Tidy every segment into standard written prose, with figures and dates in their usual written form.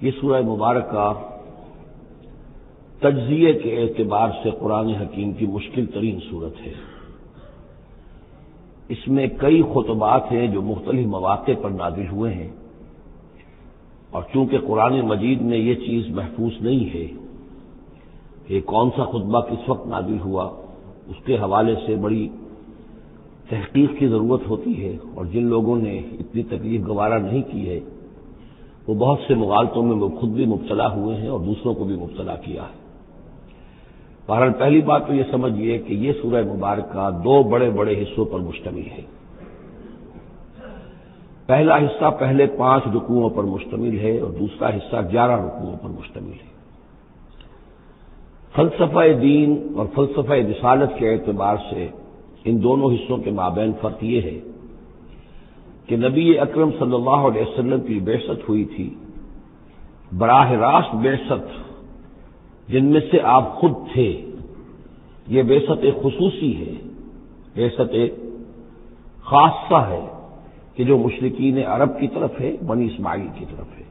یہ سورہ مبارکہ تجزیے کے اعتبار سے قرآن حکیم کی مشکل ترین صورت ہے۔ اس میں کئی خطبات ہیں جو مختلف مواقع پر نازل ہوئے ہیں، اور چونکہ قرآن مجید میں یہ چیز محفوظ نہیں ہے کہ کون سا خطبہ کس وقت نازل ہوا، اس کے حوالے سے بڑی تحقیق کی ضرورت ہوتی ہے، اور جن لوگوں نے اتنی تکلیف گوارا نہیں کی ہے وہ بہت سے مغالطوں میں وہ خود بھی مبتلا ہوئے ہیں اور دوسروں کو بھی مبتلا کیا ہے۔ بہرحال پہلی بات تو یہ سمجھیے کہ یہ سورہ مبارکہ دو بڑے بڑے حصوں پر مشتمل ہے۔ پہلا حصہ پہلے 5 رکوعوں پر مشتمل ہے اور دوسرا حصہ 11 رکوعوں پر مشتمل ہے۔ فلسفہ دین اور فلسفہ رسالت کے اعتبار سے ان دونوں حصوں کے مابین فرق یہ ہے کہ نبی اکرم صلی اللہ علیہ وسلم کی بعثت ہوئی تھی، براہ راست بعثت جن میں سے آپ خود تھے، یہ بعثت خصوصی ہے، بعثت خاصہ ہے کہ جو مشرکین عرب کی طرف ہے، بنی اسماعیل کی طرف ہے۔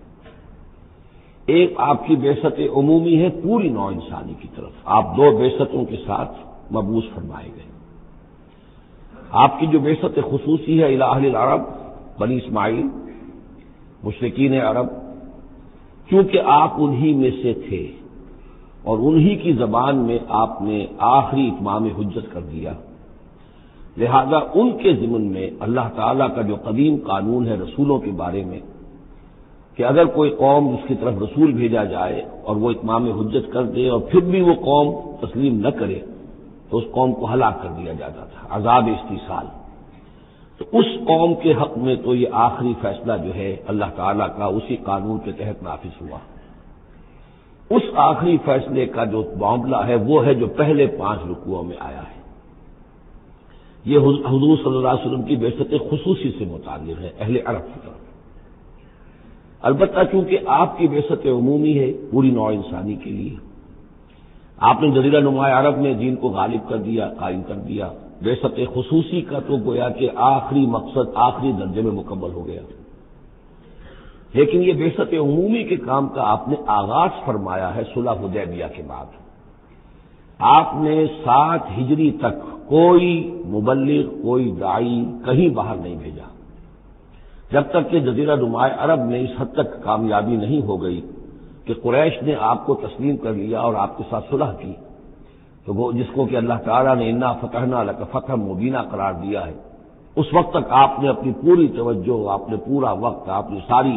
ایک آپ کی بعثت عمومی ہے پوری نوع انسانی کی طرف، آپ دو بعثتوں کے ساتھ مبعوث فرمائے گئے۔ آپ کی جو بعثت خصوصی ہے الی اہل العرب، بنی اسماعیل، مشرکین عرب، چونکہ آپ انہی میں سے تھے اور انہی کی زبان میں آپ نے آخری اتمام حجت کر دیا، لہذا ان کے ضمن میں اللہ تعالیٰ کا جو قدیم قانون ہے رسولوں کے بارے میں کہ اگر کوئی قوم اس کی طرف رسول بھیجا جائے اور وہ اتمام حجت کر دے اور پھر بھی وہ قوم تسلیم نہ کرے تو اس قوم کو ہلاک کر دیا جاتا تھا، عذاب استیصال۔ تو اس قوم کے حق میں تو یہ آخری فیصلہ جو ہے اللہ تعالیٰ کا اسی قانون کے تحت نافذ ہوا۔ اس آخری فیصلے کا جو معاملہ ہے وہ ہے جو پہلے 5 رکوعوں میں آیا ہے۔ یہ حضور صلی اللہ علیہ وسلم کی بعثت خصوصی سے متعلق ہے اہل عرب کی طرف۔ البتہ چونکہ آپ کی بعثت عمومی ہے پوری نوع انسانی کے لیے، آپ نے جزیرہ نما عرب میں دین کو غالب کر دیا، قائم کر دیا، بعثت خصوصی کا تو گویا کہ آخری مقصد آخری درجے میں مکمل ہو گیا، لیکن یہ بعثت عمومی کے کام کا آپ نے آغاز فرمایا ہے صلح حدیبیہ کے بعد۔ آپ نے 7 ہجری تک کوئی مبلغ، کوئی داعی کہیں باہر نہیں بھیجا، جب تک کہ جزیرہ نما عرب میں اس حد تک کامیابی نہیں ہو گئی کہ قریش نے آپ کو تسلیم کر لیا اور آپ کے ساتھ صلح کی، تو وہ جس کو کہ اللہ تعالیٰ نے انا فتحنا لک فتحا مبینا قرار دیا ہے، اس وقت تک آپ نے اپنی پوری توجہ، آپ نے پورا وقت، آپ نے ساری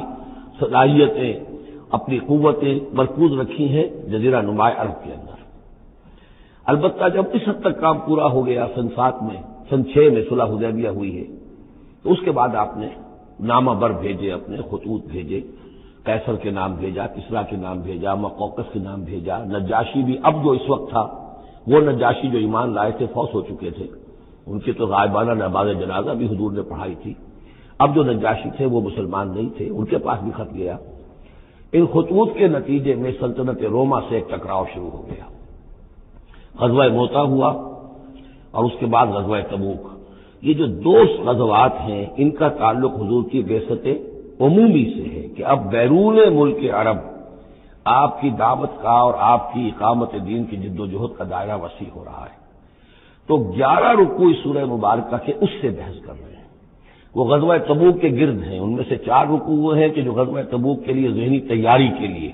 صلاحیتیں، اپنی قوتیں مرکوز رکھی ہیں جزیرہ نما عرب کے اندر۔ البتہ جب اس حد تک کام پورا ہو گیا سن 7 میں، سن 6 میں صلح حدیبیہ ہوئی ہے، تو اس کے بعد آپ نے نامہ بر بھیجے، اپنے خطوط بھیجے، قیصر کے نام بھیجا، کسریٰ کے نام بھیجا، مقوقس کے نام بھیجا، نجاشی بھی اب جو اس وقت تھا، وہ نجاشی جو ایمان لائے تھے فوت ہو چکے تھے، ان کی تو غائبانہ نماز جنازہ بھی حضور نے پڑھائی تھی۔ اب جو نجاشی تھے وہ مسلمان نہیں تھے، ان کے پاس بھی خط گیا۔ ان خطوط کے نتیجے میں سلطنت روما سے ایک ٹکراؤ شروع ہو گیا، غزوہ موتا ہوا اور اس کے بعد غزوہ تبوک۔ یہ جو 2 غزوات ہیں ان کا تعلق حضور کی بعثت عمومی سے ہے کہ اب بیرون ملک عرب آپ کی دعوت کا اور آپ کی اقامت دین کی جد و جہد کا دائرہ وسیع ہو رہا ہے۔ تو 11 رکوع سورہ مبارکہ کے اس سے بحث کر رہے ہیں، وہ غزوہ تبوک کے گرد ہیں۔ ان میں سے 4 رکوع وہ ہیں کہ جو غزوہ تبوک کے لیے ذہنی تیاری کے لیے،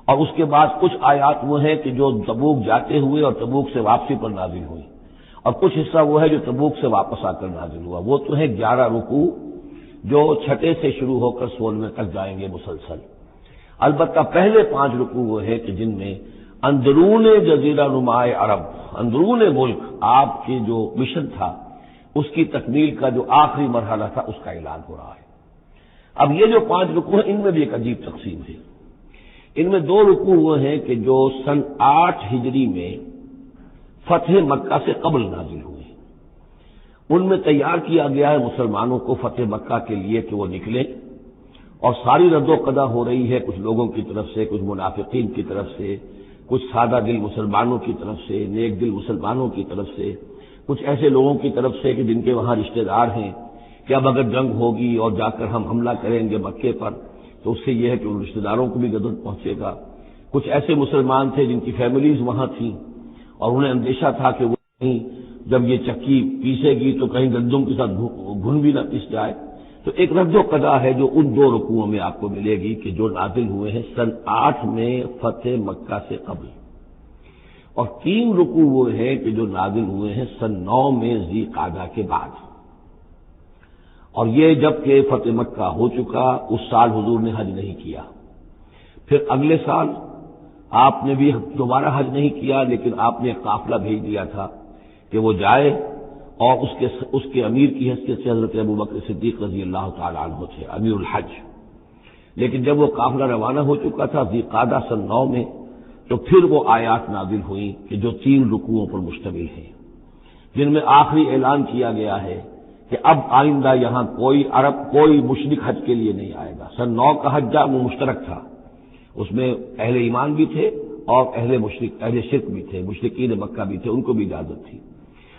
اور اس کے بعد کچھ آیات وہ ہیں کہ جو تبوک جاتے ہوئے اور تبوک سے واپسی پر نازل ہوئی، اور کچھ حصہ وہ ہے جو تبوک سے واپس آ کر نازل ہوا۔ وہ تو ہے 11 رکوع جو 6 سے شروع ہو کر 16 تک جائیں گے مسلسل۔ البتہ پہلے 5 رکوع وہ ہیں کہ جن میں اندرون جزیرہ نما عرب، اندرون ملک آپ کی جو مشن تھا اس کی تکمیل کا جو آخری مرحلہ تھا اس کا اعلان ہو رہا ہے۔ اب یہ جو 5 رکوع ہیں ان میں بھی ایک عجیب تقسیم ہے۔ ان میں 2 رکوع وہ ہیں کہ جو سن 8 ہجری میں فتح مکہ سے قبل نازل ہوئے، ان میں تیار کیا گیا ہے مسلمانوں کو فتح مکہ کے لیے کہ وہ نکلیں، اور ساری رد و قدا ہو رہی ہے کچھ لوگوں کی طرف سے، کچھ منافقین کی طرف سے، کچھ سادہ دل مسلمانوں کی طرف سے، نیک دل مسلمانوں کی طرف سے، کچھ ایسے لوگوں کی طرف سے کہ جن کے وہاں رشتہ دار ہیں کہ اب اگر جنگ ہوگی اور جا کر ہم حملہ کریں گے مکے پر تو اس سے یہ ہے کہ ان رشتہ داروں کو بھی غضب پہنچے گا۔ کچھ ایسے مسلمان تھے جن کی فیملیز وہاں تھیں اور انہیں اندیشہ تھا کہ وہ کہیں جب یہ چکی پیسے گی تو کہیں گندم کے ساتھ گھن بھی نہ پیس جائے۔ تو ایک رد و قضا ہے جو ان دو رکوعوں میں آپ کو ملے گی کہ جو نازل ہوئے ہیں سن 8 میں فتح مکہ سے قبل، اور 3 رکوع وہ ہیں کہ جو نازل ہوئے ہیں سن 9 میں ذی قعدہ کے بعد۔ اور یہ جب کہ فتح مکہ ہو چکا، اس سال حضور نے حج نہیں کیا، پھر اگلے سال آپ نے بھی دوبارہ حج نہیں کیا، لیکن آپ نے ایک قافلہ بھیج دیا تھا کہ وہ جائے، اور اس کے امیر کی حیثیت سے حضرت ابوبکر صدیق رضی اللہ تعالی عنہ تھے امیر الحج۔ لیکن جب وہ قافلہ روانہ ہو چکا تھا ذی قعدہ سن 9 میں، تو پھر وہ آیات نازل ہوئیں کہ جو 3 رکوعوں پر مشتمل ہیں، جن میں آخری اعلان کیا گیا ہے کہ اب آئندہ یہاں کوئی مشرک حج کے لیے نہیں آئے گا۔ سن 9 کا حج وہ مشترک تھا، اس میں اہل ایمان بھی تھے اور اہل شرک بھی تھے، مشرکین مکہ بھی تھے، ان کو بھی اجازت تھی۔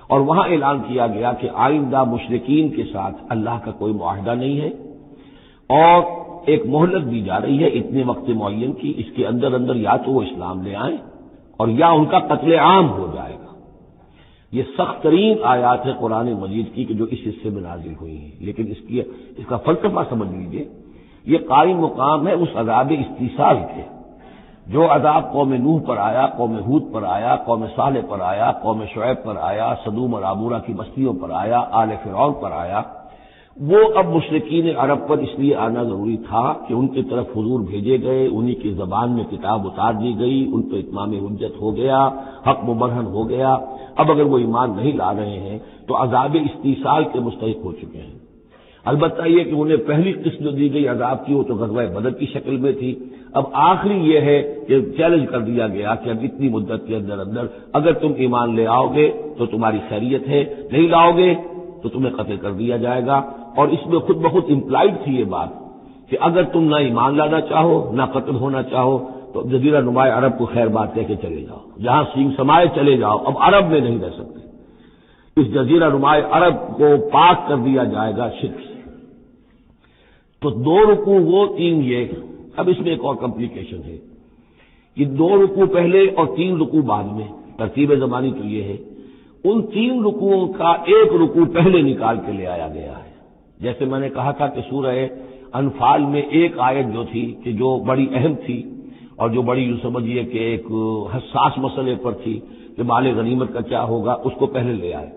اور وہاں اعلان کیا گیا کہ آئندہ مشرکین کے ساتھ اللہ کا کوئی معاہدہ نہیں ہے، اور ایک مہلت دی جا رہی ہے اتنے وقت معین کی، اس کے اندر یا تو وہ اسلام لے آئیں اور یا ان کا قتل عام ہو جائے گا۔ یہ سخت ترین آیات ہے قرآن مجید کی کہ جو اس حصے میں نازل ہوئی ہیں، لیکن اس کا فلسفہ سمجھ لیجئے، یہ قائم مقام ہے اس عذاب استیصال کے جو عذاب قوم نوح پر آیا، قوم ہود پر آیا، قوم صالح پر آیا، قوم شعیب پر آیا، سدوم اور عمورہ کی بستیوں پر آیا، آل فرعون پر آیا۔ وہ اب مشرکین عرب پر اس لیے آنا ضروری تھا کہ ان کی طرف حضور بھیجے گئے، انہی کی زبان میں کتاب اتار دی گئی، ان پہ اتمام حجت ہو گیا، حق مبرہن ہو گیا۔ اب اگر وہ ایمان نہیں لا رہے ہیں تو عذاب استیصال کے مستحق ہو چکے ہیں۔ البتہ یہ کہ انہیں پہلی قسم جو دی گئی عذاب کی وہ تو غزوہ بدر کی شکل میں تھی۔ اب آخری یہ ہے کہ چیلنج کر دیا گیا کہ اب اتنی مدت کے اندر اگر تم ایمان لے آؤ گے تو تمہاری خیریت ہے، نہیں لاؤ گے تو تمہیں قتل کر دیا جائے گا۔ اور اس میں خود بخود امپلائڈ تھی یہ بات کہ اگر تم نہ ایمان لانا چاہو نہ قتل ہونا چاہو تو جزیرہ نماء عرب کو خیر بات کہہ کے چلے جاؤ، جہاں سینگ سمائے چلے جاؤ، اب عرب میں نہیں رہ سکتے۔ اس جزیرہ نماء عرب کو پاک کر دیا جائے گا شرک سے۔ تو 2 رکوع وہ 3 یہ۔ اب اس میں ایک اور کمپلیکیشن ہے، یہ 2 رکوع پہلے اور 3 رکوع بعد میں، ترتیب زمانی تو یہ ہے، ان 3 رکوعوں کا ایک رکوع پہلے نکال کے لے آیا گیا ہے۔ جیسے میں نے کہا تھا کہ سورہ انفال میں ایک آیت جو تھی کہ جو بڑی اہم تھی اور جو بڑی یوں سمجھیے کہ ایک حساس مسئلے پر تھی کہ مال غنیمت کا کیا ہوگا، اس کو پہلے لے آئے،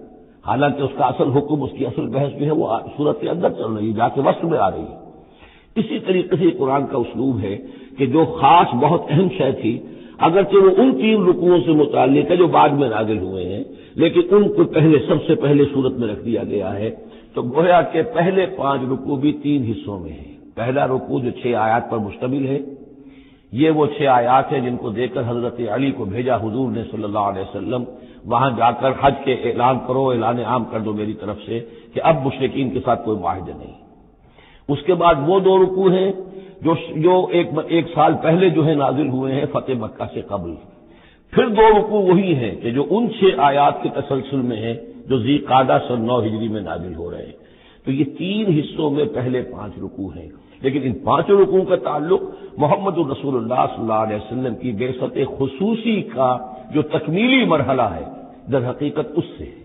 حالانکہ اس کا اصل حکم، اس کی اصل بحث جو ہے وہ سورت کے اندر چل رہی ہے، جا کے وسط میں آ رہی ہے۔ اسی طریقے سے قرآن کا اسلوب ہے کہ جو خاص بہت اہم شے تھی اگرچہ وہ ان 3 رکوعوں سے متعلق ہے جو بعد میں نازل ہوئے ہیں، لیکن ان کو سب سے پہلے صورت میں رکھ دیا گیا ہے۔ تو گویا کہ پہلے 5 رکوع بھی 3 حصوں میں ہیں۔ پہلا رکوع جو 6 آیات پر مشتمل ہے، یہ وہ 6 آیات ہیں جن کو دے کر حضرت علی کو بھیجا حضور نے صلی اللہ علیہ وسلم، وہاں جا کر حج کے اعلان کرو، اعلان عام کر دو میری طرف سے کہ اب مشرکین کے ساتھ کوئی معاہدے نہیں۔ اس کے بعد وہ 2 رکوع ہیں جو ایک سال پہلے جو ہے نازل ہوئے ہیں فتح مکہ سے قبل۔ پھر 2 رکوع وہی ہیں کہ جو ان 6 آیات کے تسلسل میں ہیں جو ذی قعدہ سن 9 ہجری میں نازل ہو رہے ہیں۔ تو یہ 3 حصوں میں پہلے 5 رکوع ہیں، لیکن ان 5 رکوعوں کا تعلق محمد الرسول اللہ صلی اللہ علیہ وسلم کی بعثت خصوصی کا جو تکمیلی مرحلہ ہے در حقیقت اس سے ہے۔